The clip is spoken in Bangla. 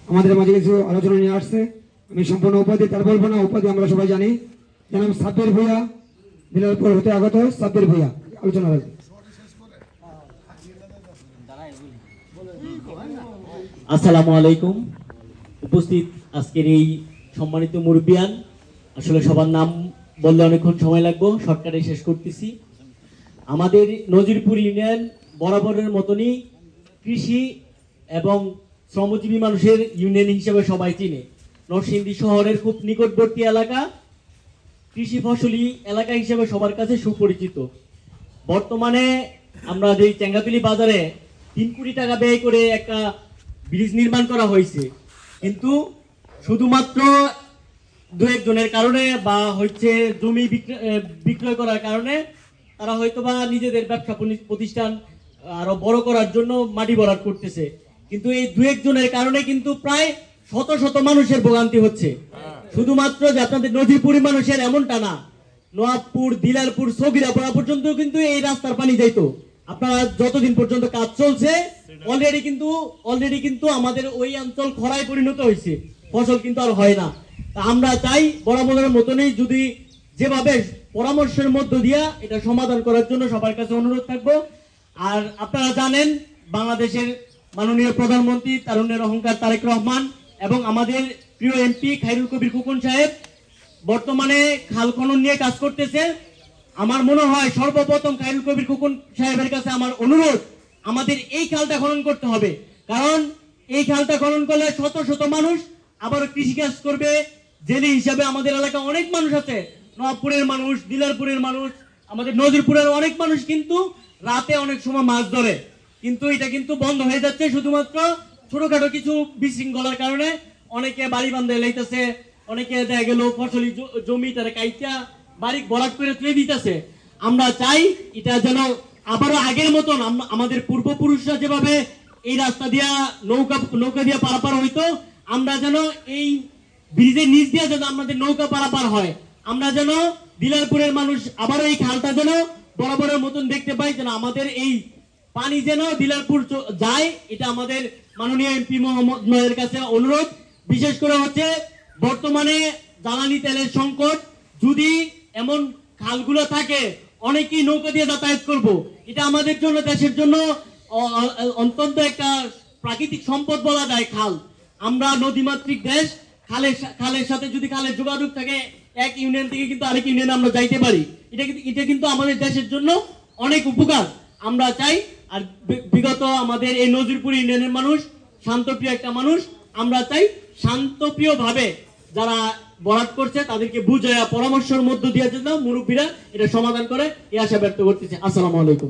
আমাদের মাঝে কিছু আলোচনা নিয়ে আসছে। আমি সম্পূর্ণ উপাধি তার বলবো না, উপাধি আমরা সবাই জানি। জানাব সাব্বির ভূঁইয়া, দিনাজপুর হতে আগত সাব্বির ভূঁইয়া আলোচনা রাখবে। আসসালামু আলাইকুম। উপস্থিত আজকের এই সম্মানিত মুরব্বিয়ান, আসলে সবার নাম বললে অনেকক্ষণ সময় লাগবে, শর্টকাটে শেষ করতেছি। আমাদের নজিরপুর ইউনিয়ন বরাবরের মতনই কৃষি এবং শ্রমজীবী মানুষের ইউনিয়ন হিসেবে সবাই চিনে। নরসিংদী শহরের খুব নিকটবর্তী এলাকা, কৃষি ফসলি এলাকা হিসেবে সবার কাছে সুপরিচিত। বর্তমানে আমরা যে চেঙ্গাতুলি বাজারে 3 কোটি টাকা ব্যয় করে একটা ব্রিজ নির্মাণ করা হয়েছে, কিন্তু শুধুমাত্র 2-1 জনের কারণে বা হচ্ছে জমি বিক্রয় করার কারণে তারা হয়তোবা নিজেদের ব্যবসা প্রতিষ্ঠান আরো বড় করার জন্য মাটি ভরাট করতেছে, কিন্তু এই 2-1 জনের কারণে কিন্তু প্রায় শত শত মানুষের ভোগান্তি হচ্ছে। শুধুমাত্র যে আপনাদের নদীপুরি মানুষের এমনটা না, নোয়াবপুর, দিলারপুর, সগিরাপাড়া পর্যন্ত কিন্তু এই রাস্তার পানি যাইতো। আপনারা যতদিন পর্যন্ত কাজ চলছে অলরেডি কিন্তু আমাদের ওই অঞ্চল খরায় পরিণত হয়েছে, ফসল কিন্তু আর হয় না। তা আমরা চাই বরাবরের মতনই যদি যেভাবে পরামর্শের মধ্য দিয়া এটা সমাধান করার জন্য সবার কাছে অনুরোধ থাকবো। আর আপনারা জানেন বাংলাদেশের মাননীয় প্রধানমন্ত্রী তারুণ্যের অহংকার তারেক রহমান এবং আমাদের প্রিয় এমপি খায়রুল কবির খোকন সাহেব বর্তমানে খাল খনন নিয়ে কাজ করতেছে। আমার মনে হয় সর্বপ্রথম খায়রুল কবির খোকন সাহেবের কাছে আমার অনুরোধ, আমাদের এই খালটা খনন করতে হবে, কারণ এই খালটা খনন করলে শত শত মানুষ আবার কৃষিকাজ করবে। জেলে হিসাবে আমাদের এলাকায় অনেক মানুষ আছে, নবাবপুরের মানুষ, দিলারপুরের মানুষ, আমাদের নজিরপুরের অনেক মানুষ কিন্তু রাতে অনেক সময় মাছ ধরে, কিন্তু এটা কিন্তু বন্ধ হয়ে যাচ্ছে শুধুমাত্র ছোটখাটো কিছু বিশৃঙ্খলার কারণে। অনেকে বাড়ি বান্ধে লাইতেছে, অনেকে দেখা গেল ফসলি জমি তারা কাইটা বাড়ি ভরাট করে তুলে দিতেছে। আমরা চাই এটা যেন আবারও আগের মতন আমাদের পূর্বপুরুষরা যেভাবে এই রাস্তা দিয়া নৌকা দিয়া পারাপার হইতো, আমরা যেন এই ব্রিজের নিচ দিয়ে যেন আমাদের নৌকা পারাপার হয়। আমরা যেন দিলারপুরের মানুষ আবারও এই খালটা যেন বরাবরের মতন দেখতে পাই, যেন আমাদের এই পানি যেন দিলারপুর যায়। এটা আমাদের মাননীয় এমপি মোহাম্মদ নয়ের কাছে অনুরোধ। বিশেষ করে হচ্ছে বর্তমানে জ্বালানি তেলের সংকট, যদি এমন খালগুলো থাকে অনেকেই নৌকা দিয়ে যাতায়াত করব, এটা আমাদের জন্য দেশের জন্য অত্যন্ত একটা প্রাকৃতিক সম্পদ বলা যায় খাল। আমরা নদীমাতৃক দেশ, খালের সাথে যদি খালের যোগাযোগ থাকে এক ইউনিয়ন থেকে কিন্তু আরেক ইউনিয়নে আমরা যাইতে পারি, এটা কিন্তু আমাদের দেশের জন্য অনেক উপকার। আমরা চাই, আর বিগত আমাদের এই নজিরপুর ইউনিয়নের মানুষ শান্তপ্রিয় একটা মানুষ, আমরা চাই শান্তপ্রিয় ভাবে যারা বরাদ করছে তাদেরকে বুঝায়া পরামর্শের মধ্য দিয়ে যেন মুরব্বীরা এটা সমাধান করে, এই আশা ব্যক্ত করতেছে। আসসালামু আলাইকুম।